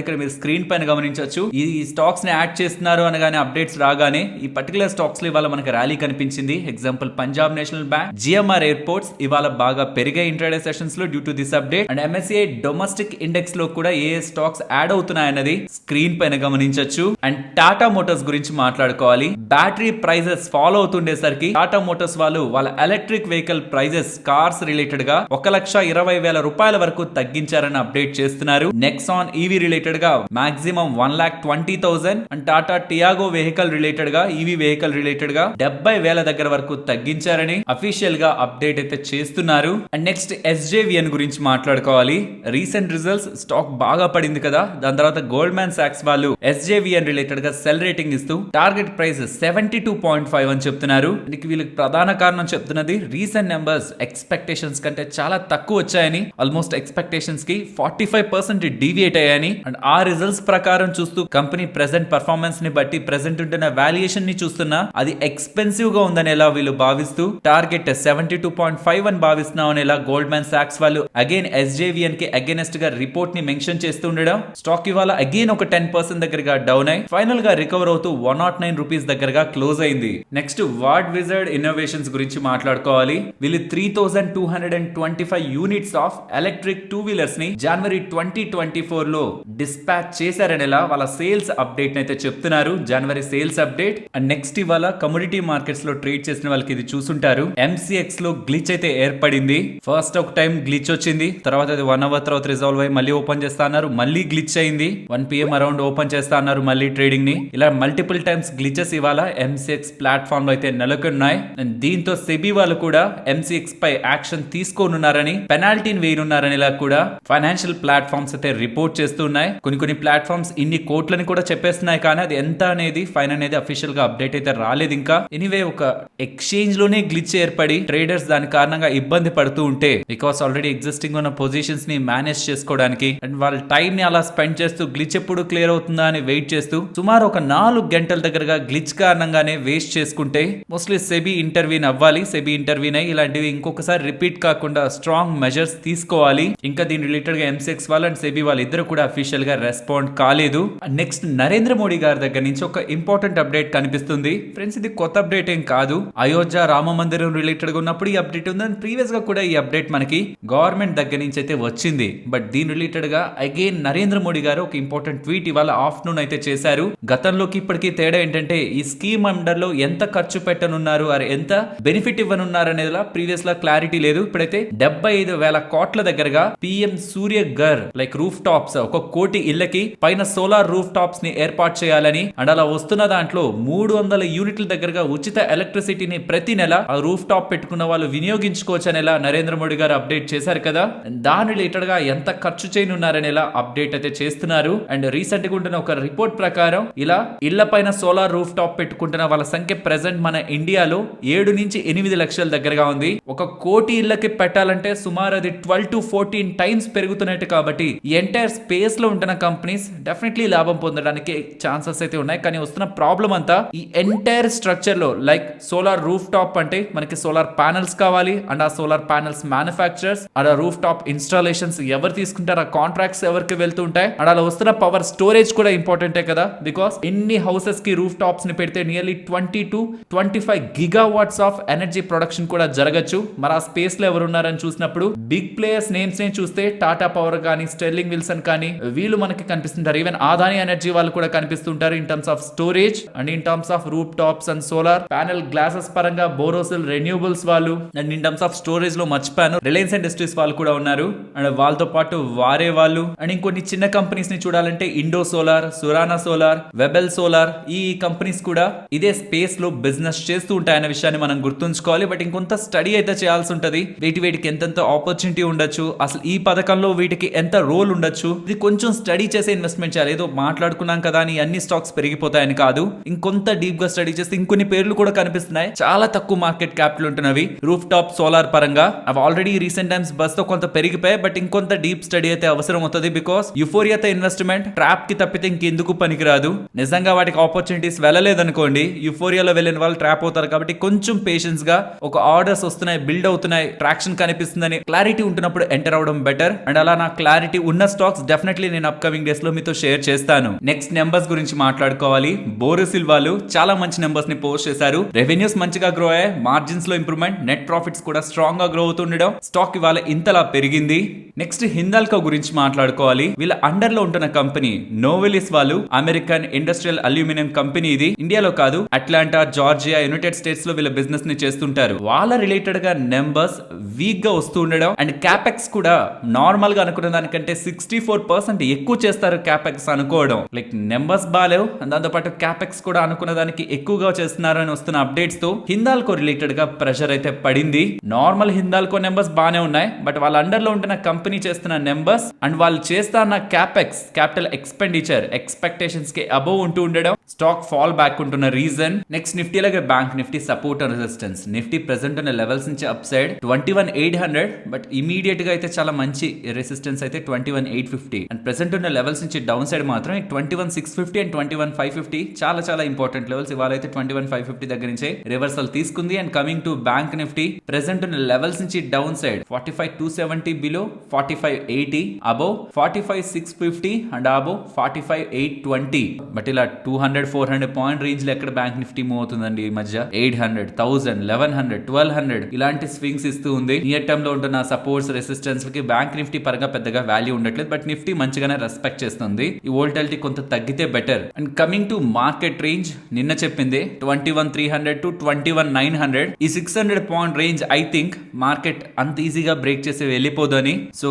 ఇక్కడ మీరు స్క్రీన్ పైన గమనించవచ్చు. ఈ స్టాక్స్ ని యాడ్ చేస్తున్నారు అనగానే అప్డేట్స్ రాగానే ఈ పర్టికులర్ స్టాక్స్ లో ఇవాళ మనకి ర్యాలీ కనిపించింది. Example Punjab National Bank, GMR airports ఇవాళ బాగా పెరిగాయి ఇంట్రాడే సెషన్స్ లో due to this update. And MSCI domestic index లో కూడా ఏ స్టాక్స్ యాడ్ అవుతున్నాయన్నది స్క్రీన్ పైన గమనించవచ్చు. అండ్ టాటా మోటార్స్ గురించి మాట్లాడుకోవాలి. బ్యాటరీ ప్రైజెస్ ఫాలో అవుతుండేసరికి టాటా మోటార్స్ వాళ్ళు వాళ్ళ electric vehicle prices cars related గా 1,20,000 రూపాయల వరకు తగ్గించారని అప్డేట్ చేస్తున్నారు. నెక్సాన్ ఈవీ రిలేటెడ్ గా maximum 1,20,000 and Tata Tiago vehicle related గా ఈవీ వెహికల్ రిలేటెడ్ గా 70,000 దగ్గర వరకు తగ్గించారని అఫీషియల్ గా అప్డేట్ అయితే చేస్తున్నారు. అండ్ నెక్స్ట్ ఎస్జేవిఎన్ గురించి మాట్లాడుకోవాలి. రీసెంట్ రిజల్ట్స్ స్టాక్ బాగా పడింది కదా, దాని తర్వాత గోల్డ్మాన్ సాక్స్ వాళ్ళు ఎస్జేవిఎన్ రిలేటెడ్ గా సెల్ రేటింగ్ ఇస్తూ టార్గెట్ ప్రైస్ 72.5 అని చెప్తున్నారు. వీళ్ళకి ప్రధాన కారణం చెప్తున్నది రీసెంట్ నెంబర్స్ ఎక్స్పెక్టేషన్స్ కంటే చాలా తక్కువ వచ్చాయని, ఆల్మోస్ట్ ఎక్స్పెక్టేషన్స్ కి 45% డీవియేట్ అయ్యాయని. అండ్ ఆ రిజల్ట్స్ ప్రకారం చూస్తూ కంపెనీ ప్రెసెంట్ పర్ఫార్మెన్స్ ని బట్టి ప్రెసెంట్ ఉంటున్న వాల్యుయేషన్ ని చూస్తున్నా అది ఎక్స్పెన్సివ్ గా ఉందని ఎలా వీళ్ళు భావిస్తూ టార్గెట్ 72.5 అని భావిస్తున్నాం అనేలా గోల్డ్మాన్ సాక్స్ వాళ్ళు అగైన్ ఎస్జేవిఎన్ కి అగైనెస్ట్ గా రిపోర్ట్ ని మెన్షన్ చేస్తూ ఉండడం స్టాక్ ఇవాళ అగైన్ ఒక 10% దగ్గరగా డౌన్ అయి ఫైనల్ గా రికవర్ అవుతూ 109 రూపీస్ దగ్గరగా క్లోజ్ అయింది. నెక్స్ట్ వార్డ్ విజర్డ్ ఇన్నోవేషన్స్ గురించి మాట్లాడుకోవాలి. వీళ్ళు 3,225 యూనిట్స్ ఆఫ్ ఎలక్ట్రిక్ 2 వీలర్స్ ని జనవరి 2024 లో డిస్పాచ్ చేశారనేలా వాళ్ళ సేల్స్ అప్డేట్ అయితే చెప్తున్నారు. జనవరి సేల్స్ అప్డేట్. అండ్ నెక్స్ట్ ఇవాళ కమోడిటీ మార్కెట్స్ లో ట్రేడ్ చేసిన వాళ్ళకి ఇది చూసుంటారు. ఎంసీఎక్స్ లో గ్లిచ్ అయితే ఏర్పడింది. ఫస్ట్ ఒక టైం గ్లిచ్ వచ్చింది, తర్వాత అది 1 అవర్ తర్వాత రిజాల్వ్ అయ్యి మళ్ళీ ఓపెన్ చేస్తా అన్నారు, మళ్ళీ గ్లిచ్ అయింది. 1 PM అరౌండ్ ఓపెన్ చేస్తా అన్నారు మళ్ళీ ట్రేడింగ్ ని. ఇలా మల్టిపుల్ టైమ్స్ గ్లిచెస్ ఇవాళ ఎంసీఎక్స్ ప్లాట్ఫామ్ లో అయితే నెలకొన్నాయి. దీంతో సెబీ వాళ్ళు కూడా ఎంసీఎక్స్ పై యాక్షన్ తీసుకోనున్నారని, పెనాల్టీని వేయనున్నారని ఇలా కూడా ఫైనాన్షియల్ ప్లాట్ఫామ్స్ అయితే రిపోర్ట్ చేస్తున్నాయి. కొన్ని ప్లాట్ఫామ్స్ ఇన్ని కోట్లని కూడా చెప్పేస్తున్నాయి, కానీ అది ఎంత అనేది ఫైన్ అనేది అఫీషియల్ గా అప్డేట్ అయితే రాలేదు ఇంకా. ఎనీవే ఒక ఎక్స్చేంజ్ లోనే గ్లిచ్ ఏర్పడి ట్రేడర్స్ దాని కారణంగా ఇబ్బంది పడుతూ ఉంటే, బికాస్ ఆల్రెడీ ఎగ్జిస్టింగ్ ఉన్న పొజిషన్స్ ని మేనేజ్ చేసుకోవడానికి అండ్ వాళ్ళ టైం ని అలా స్పెండ్ చేస్తూ గ్లిచ్ ఎప్పుడు క్లియర్ అవుతుందా అని వెయిట్ చేస్తూ సుమారు ఒక 4 గంటల దగ్గరగా గ్లిచ్ కారణంగానే వేస్ట్ చేసుకుంటే మోస్ట్లీ సెబీ ఇంటర్వ్యూన్ అవ్వాలి. సెబీ ఇంటర్వ్యూన్ అయ్యి ఇలాంటివి ఇంకొకసారి రిపీట్ కాకుండా స్ట్రాంగ్ మెజర్స్ తీసుకోవాలి. ఇంకా దీని రిలేటెడ్ గా ఎంసెక్స్ వాళ్ళు అండ్ సెబీ వాళ్ళు వాళ్ళిద్దరు కూడా అఫీషియల్ గా రెస్పాండ్ కాలేదు. నెక్స్ట్ నరేంద్ర మోడీ గారి దగ్గర నుంచి ఒక ఇంపార్టెంట్ అప్డేట్ కనిపిస్తుంది ఫ్రెండ్స్. ఇది కొత్త అప్డేట్ ఏం కాదు, అయోధ్య రామ మందిరం రిలేటెడ్ గా ఉన్నప్పుడు ఈ అప్డేట్ ఉంది. అండ్ ప్రీవియస్ గా కూడా ఈ అప్డేట్ మనకి గవర్నమెంట్ దగ్గర నుంచి అయితే వచ్చింది. బట్ దీని రిలేటెడ్ గా అగైన్ నరేంద్ర మోడీ గారు ఒక ఇంపార్టెంట్ ట్వీట్ ఇవాళ ఆఫ్టర్నూన్ అయితే చేశారు. గతంలోకి ఇప్పటికీ తేడా ఏంటంటే ఈ స్కీమ్ అండర్ లో ఎంత ఖర్చు పెట్టనున్నారు, ఎంత బెనిఫిట్ ఇవ్వనున్నారు అనేది ప్రీవియస్ లా క్లారిటీ లేదు. ఇప్పుడైతే 75,000 కోట్ల దగ్గరగా పిఎం సూర్య ఘర్ లైక్ రూఫ్ టాప్స్, 1 కోటి ఇళ్లకి పైన సోలార్ రూఫ్ టాప్స్ ని ఏర్పాటు చేయాలని, అండ్ అలా వస్తున్న దాంట్లో 300 యూనిట్ల దగ్గరగా ఉచిత ఎలక్ట్రిసిటీని ప్రతి నెల ఆ రూఫ్ టాప్ పెట్టుకున్న వాళ్ళు వినియోగించుకోవచ్చు అనేలా నరేంద్ర మోడీ గారు అప్డేట్ చేశారు కదా. దాని రిలేటెడ్ గా ఎంత ఖర్చు చేయనున్నారనేలా అప్డేట్ అయితే చేస్తున్నారు. అండ్ రీసెంట్ గా ఉంటున్న ఒక రిపోర్ట్ ప్రకారం ఇలా ఇళ్ల పైన సోలార్ రూఫ్ టాప్ పెట్టుకుంటున్న వాళ్ళ సంఖ్య ప్రెసెంట్ మన ఇండియాలో 7 నుంచి 8 లక్షల దగ్గరగా ఉంది. 1 కోటి ఇళ్లకి పెట్టాలంటే సుమారు అది 12 to 14 టైమ్స్ పెరుగుతున్నట్టు. కాబట్టి ఈ ఎంటైర్ స్పేస్ లో ఉంటున్న కంపెనీస్ డెఫినెట్లీ లాభం పొందడానికి ఛాన్సెస్ అయితే ఉన్నాయి. కానీ వస్తున్న ప్రాబ్లం అంతా ఈ ఎంటైర్ స్ట్రక్చర్ లో లైక్ సోలార్ రూఫ్ టాప్ అంటే మనకి సోలార్ ప్యానల్స్ కావాలి, అండ్ ఆ సోలార్ ప్యానల్స్ మ్యానుఫ్యాక్చరర్స్ అండ్ ఆ రూఫ్ టాప్ ఇన్స్టాలేషన్స్ ఎవరు తీసుకుంటారు, ఆ కాంట్రాక్ట్స్ ఎవరికి వెళ్తుంటాయి, అండ్ అలా వస్తున్న పవర్ స్టోరేజ్ కూడా ఇంపార్టెంటే కదా. బికాస్ ఎన్ని హౌసెస్ కి రూఫ్ టాప్స్ ని పెడితే nearly 20 to 25 gigawatts of energy production కూడా జరగచ్చు. మరి ఆ స్పేస్ లో ఎవరున్నారని చూసినప్పుడు బిగ్ ప్లేయర్స్ నేమ్స్ ని చూస్తే టాటా పవర్ కానీ, స్టెర్లింగ్ విల్సన్ కానీ వీళ్ళు మనకి కనిపిస్తుంటారు. ఈవెన్ ఆదాని ఎనర్జీ వాళ్ళు కూడా కనిపిస్తుంటారు in terms of storage and in terms of roof tops and solar panel glasses పరంగా బోరోసిల్ రెన్యూబుల్స్ వాళ్ళు, and in terms of storage లో మర్చిపోయాను రిలయన్స్ ఇండస్ట్రీస్ వాళ్ళు కూడా ఉన్నారు. అండ్ వాళ్ళతో పాటు వారే వాళ్ళు, అండ్ ఇంకొన్ని చిన్న కంపెనీస్ ని చూడాలంటే Indo Solar, Surana Solar, Webel Solar, ఈ కంపెనీస్ కూడా ఇదే స్పేస్ లో బిజినెస్ చేస్తూ ఉంటాయనే విషయాన్ని మనం గుర్తుంచుకోవాలి. బట్ ఇంకొంత స్టడీ అయితే చేయాల్సి ఉంటది. వీటికి ఎంతెంత ఆపర్చునిటీ ఉండొచ్చు, అసలు ఈ పథకంలో వీటికి ఎంత రోల్ ఉండొచ్చు, ఇది కొంచెం స్టడీ చేసే ఇన్వెస్ట్మెంట్ చేయాలి. ఏదో మాట్లాడుకున్నాం కదా అని అన్ని స్టాక్స్ పెరిగిపోతాయని కాదు, ఇంకొంత డీప్ గా స్టడీ చేస్తే ఇంకొన్ని పేర్లు కూడా కనిపిస్తున్నాయి చాలా తక్కువ మార్కెట్ క్యాపిటల్ ఉంటున్నవి రూఫ్ టాప్ సోలార్ పరంగా. అవి ఆల్రెడీ రీసెంట్ టైమ్స్ బస్ తో కొంత పెరిగిపోయాయి. బట్ ఇంకొంత డీప్ స్టడీ అయితే అవసరం అవుతుంది. బికాస్ యుఫోరియాతో ఇన్వెస్ట్మెంట్ ట్రాప్ కి తప్పితే ఇంకెందుకు పనికిరాదు. నిజంగా వాటికి ఆపర్చునిటీస్ వెళ్ళలేదనుకోండి, యుఫోరియాలో వెళ్ళిన వాళ్ళు ట్రాప్ అవుతారు. కాబట్టి కొంచెం పేషెన్స్ గా ఒక ఆర్డర్స్ వస్తున్నాయి, బిల్డ్ అవుతున్నాయి, ట్రాక్షన్ కనిపిస్తుందని క్లారిటీ ఉంటున్నప్పుడు ఎంటర్ అవడం బెటర్. అండ్ అలా నా క్లారిటీ ఉన్న స్టాక్స్ డెఫినెట్లీ నేను అప్కమింగ్ డేస్ లో మీతో షేర్ చేస్తాను. నెక్స్ట్ నెంబర్స్ గురించి మాట్లాడుకోవాలి. బోరోసిల్ వాళ్ళు చాలా మంచి నెంబర్స్ ని పోస్ట్ చేశారు. రెవెన్యూస్ మంచిగా గ్రో అయ్యాయి, మార్జిన్స్ లో ఇంప్రూవ్మెంట్, నెట్ ప్రాఫిట్స్ కూడా స్ట్రాంగ్ గా గ్రో అవుతుండడం, స్టాక్ ఇవాళ ఇంతలా పెరిగింది. నెక్స్ట్ హిందాల్కో గురించి మాట్లాడుకోవాలి. వీళ్ళ అండర్ లో ఉంటున్న కంపెనీ నోవెలిస్ వాళ్ళు అమెరికన్ ఇండస్ట్రియల్ అల్యూమినియం కంపెనీ. ఇది ఇండియాలో కాదు, అట్లాంటా, జార్జియా, యునైటెడ్ స్టేట్స్ లో వీళ్ళ బిజినెస్ ని చేస్తుంటారు. వాళ్ళ రిలేటెడ్ గా నెంబర్స్ వీక్ గా వస్తూ ఉండడం, అండ్ క్యాపెక్స్ కూడా నార్మల్ గా అనుకున్న దానికంటే 64% ఎక్కువ చేస్తారు క్యాపెక్స్ అనుకోవడం. లైక్ నెంబర్స్ బాలేవు, దాంతో పాటు క్యాపెక్స్ కూడా అనుకున్న దానికి ఎక్కువగా చేస్తున్నారు అని వస్తున్న అప్డేట్స్ తో హిందాల్కో రిలేటెడ్ గా ప్రెషర్ అయితే పడింది. నార్మల్ హిందాల్కో నెంబర్స్ బానే ఉన్నాయి, బట్ వాళ్ళ అండర్ లో ఉంటున్న కంపెనీ చేస్తున్న నెంబర్స్ అండ్ వాళ్ళు చేస్తున్న క్యాపెక్స్ క్యాపిటల్ ఎక్స్పెండిచర్ ఎక్స్పెక్టేషన్స్ కి అబోవ్ ఉంటూ ఉండడం స్టాక్ ఫాల్ బ్యాక్ ఉంటున్న రీజన్. నెక్స్ట్ నిఫ్టీ లాగే bank Nifty support and resistance. Nifty present ఉన్న లెవెల్స్ నుంచి అప్ సైడ్ 21,800, బట్ ఇమీడియట్ గా అయితే చాలా మంచి రెసిస్టెన్స్ అయితే 21,850. అండ్ ప్రెసెంట్ ఉన్న లెవెల్స్ నుంచి డౌన్ సైడ్ మాత్రం 21,650 అండ్ 21,550 చాలా చాలా ఇంపార్టెంట్ లెవెల్స్. ఇవాళ అయితే 21,550 దగ్గర నుంచే రివర్సల్ తీసుకుంది. And coming to bank Nifty present ఉన్న లెవెల్స్ నుంచి down side 45,270 below 45,80, above 45,650 and above 45,820. But ఇలా 200-400 పాయింట్ రేంజ్ లో ఎక్కడ బ్యాంక్ నిఫ్టీ మూవ్ అవుతుందండి ఈ మధ్య. 800, 1000, 1100, 1200 ఇలాంటి స్వింగ్స్ ఇస్తూ ఉంది. నియర్ టర్మ్ లో ఉంటున్న సపోర్ట్స్ రెసిస్టెన్స్ కి బ్యాంక్ నిఫ్టీ పరంగా పెద్దగా వాల్యూ ఉండట్లేదు, బట్ నిఫ్టీ మంచిగానే రెస్పెక్ట్ చేస్తుంది. ఈ వోల్టాలిటీ కొంత తగ్గితే better. And coming to market range, నిన్న చెప్పింది 21,300 to 21,900. ఈ 600 point range I think market అంత ఈజీగా బ్రేక్ చేసి వెళ్ళిపోదని. సో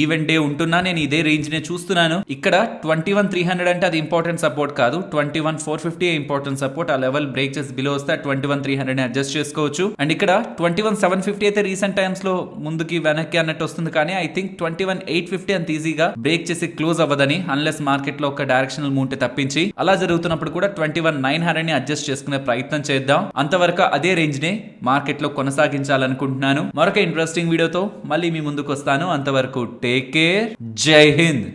ఈవెన్ డే ఉంటున్నా నేను ఇదే రేంజ్ నే చూస్తున్నాను. ఇక్కడ 21,300 అంటే అది ఇంపార్టెంట్ సపోర్ట్ కాదు, 21,450 ఇంపార్టెంట్ సపోర్ట్. ఆ లెవెల్ బ్రేక్ చేసి బిలో వస్తే 21,300 అడ్జస్ట్ చేసుకోవచ్చు. అండ్ ఇక్కడ 21,750 అయితే రీసెంట్ టైమ్స్ లో ముందుకి వెనక్కి అన్నట్టు వస్తుంది. కానీ ఐ థింక్ 21,850 అంత ఈజీగా బ్రేక్ చేసి క్లోజ్ అవ్వదని, అన్లెస్ మార్కెట్ లో ఒక డైరెక్షనల్ మూవ్ తప్పించి. అలా జరుగుతున్నప్పుడు కూడా 21,900 ని అడ్జస్ట్ చేసుకునే ప్రయత్నం చేద్దాం. అంతవరకు అదే రేంజ్ ని మార్కెట్ లో కొనసాగించాలనుకుంటున్నాను. మరొక ఇంట్రెస్టింగ్ వీడియోతో మళ్ళీ మీ ముందుకు వస్తాను. అంతవరకు టేక్ కేర్, జై హింద్.